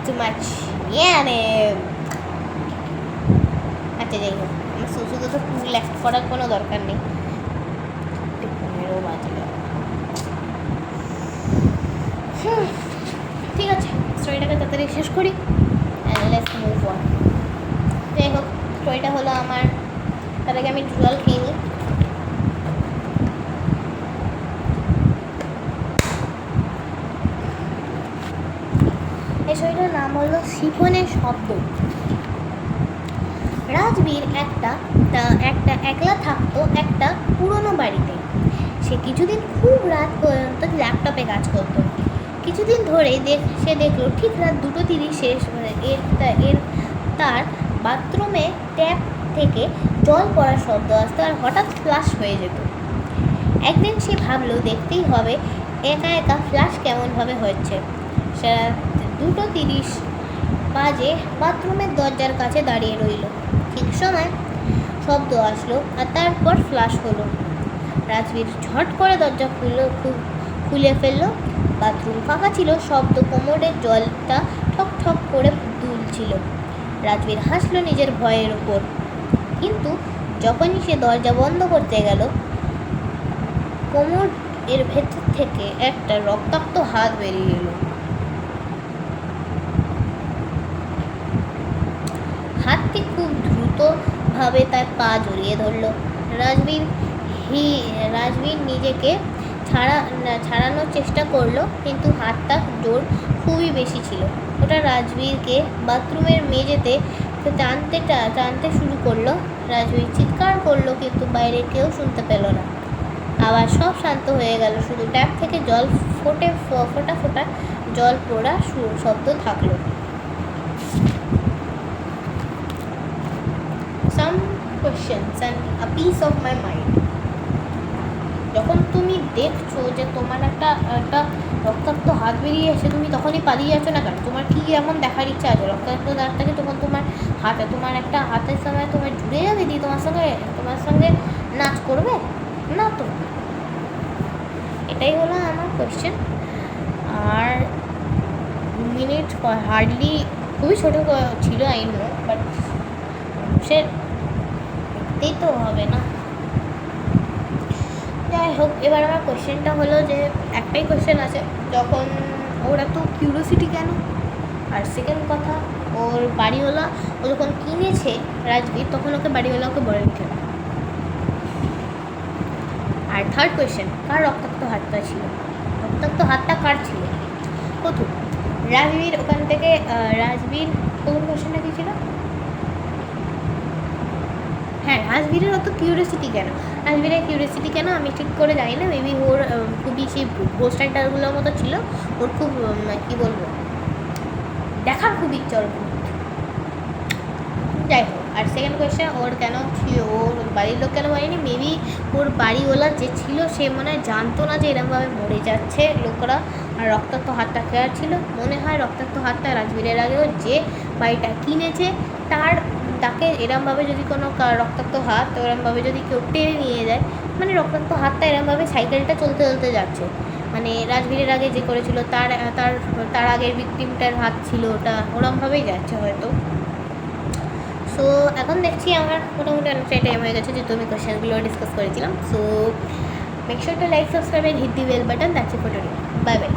Too much ইয়ানে। আচ্ছা যাই হোক, আমার শুধু তো ফুল অ্যাক্ট করার কোনো দরকার নেই। 15 বাজে। ঠিক আছে, স্টোরিটাকে তাড়াতাড়ি শেষ করি অ্যান্ড লেটস মুভ অন। যাই হোক, স্টোরিটা হলো আমার, তার আগে আমি জল খেয়ে নিই। এই স্টোরিটার নাম হলো শিফনের শব্দ। রাজবীর একটা একলা থাকতো একটা পুরনো বাড়িতে। সে কিছুদিন খুব রাত পর্যন্ত ল্যাপটপে কাজ করত। কিছুদিন ধরে সে দেখলো ঠিক রাত 2:30 এর তার বাথরুমে ট্যাপ থেকে জল পড়ার শব্দ আসতো আর হঠাৎ ফ্লাশ হয়ে যেত। একদিন সে ভাবলো দেখতেই হবে একা একা ফ্লাশ কেমনভাবে হচ্ছে। সে 2:30 বাজে বাথরুমের দরজার কাছে দাঁড়িয়ে রইল। ঠিক সময় শব্দ আসলো আর তারপর ফ্লাশ হলো। রাজবীর ঝট করে দরজা খুলে ফেললো। বাথরুম ফাঁকা ছিল, শব্দ কোমরের জলটা ঠক ঠক করে দুলছিল। রাজবীর হাসলো নিজের ভয়ের ওপর। কিন্তু যখনই সে দরজা বন্ধ করতে গেল, কোমর এর ভেতর থেকে একটা রক্তাক্ত হাত বেরিয়ে এলো। হাতটি খুব দ্রুতভাবে তার পা জড়িয়ে ধরল। রাজবীর নিজেকে ছাড়ানোর চেষ্টা করলো, কিন্তু হাতটা জোর খুবই বেশি ছিল। ওটা রাজবীরকে বাথরুমের মেঝেতে টানতে শুরু করলো। রাজবীর চিৎকার করলো, কিন্তু বাইরে কেউ শুনতে পেল না। আবার সব শান্ত হয়ে গেল, শুধু ট্যাপ থেকে জল ফোঁটা ফোঁটা জল পড়া শব্দ থাকলো। Some questions and a piece of my mind. যখন তুমি দেখছো যে তোমার একটা রক্তাক্ত হাত বেরিয়ে এসে তুমি তখনই পালিয়ে যাচ্ছ না কেন? তোমার কি এমন দেখার ইচ্ছা আছে রক্তাক্ত দাঁতটাকে তখন তোমার একটা হাতের সময় তোমার জুড়ে যাবে দিয়ে তোমার সঙ্গে নাচ করবে না তো? এটাই হলো আমার কোয়েশ্চেন। আর মিনিট হার্ডলি খুবই ছোটো ছিল, আই নো, বাট সে দেখতেই তো হবে না। যাই হোক, এবার আমার কোয়েশ্চেনটা হলো যে একটাই কোয়েশ্চেন আছে, যখন ওর এত কিউরিওসিটি কেন? আর সেকেন্ড কথা, ওর বাড়িওয়ালা ও যখন কিনেছে রাজবীর, তখন ওকে বাড়িওয়ালা ওকে বলেনি কেন? আর থার্ড কোয়েশ্চেন, কার রক্তাক্ত হাতটা ছিল? রক্তাক্ত হাতটা কার ছিল? প্রথম রাজবীর ওখান থেকে প্রথম কোয়েশ্চেনটা কী ছিল? হ্যাঁ, রাজবীরের অত কিউরিওসিটি কেন? রাজবীরের কিউরিওসিটি কেন আমি ঠিক করে জানি না। মেবি ওর খুবই সেই ঘোস্ট রাইটারগুলোর মতো ছিল, ওর খুব কী বলবো, দেখার খুব ইচ্ছা ওর। যাই হোক, আর সেকেন্ড কোয়েশ্চেন, ওর কেন ছিল, ওর বাড়ির লোক কেন বলেনি? মেবি ওর বাড়িওয়ালা যে ছিল সে মনে হয় জানতো না যে এরকমভাবে মরে যাচ্ছে লোকরা, আর রক্তাক্ত হাতটা কেয়ার ছিল। মনে হয় রক্তাক্ত হাতটা রাজবীরের আগেও যে বাড়িটা কিনেছে তাকে এরমভাবে যদি কোনো রক্তাক্ত হাত এরমভাবে যদি কেউ টেনে নিয়ে যায়, মানে রক্তাক্ত হাতটা এরমভাবে সাইকেলটা চলতে চলতে যাচ্ছে, মানে রাজবীরের আগে যে করেছিল তার আগের ভিকটিমটার হাত ছিল, ওটা ওরমভাবেই যাচ্ছে হয়তো। সো এখন দেখছি আমার মোটামুটি অনেকটাই টাইম হয়ে গেছে, যেহেতু আমি কোয়েশ্চেনগুলো ডিসকাস করেছিলাম। So make sure to like, subscribe and hit the bell button. That's it for today. Bye by.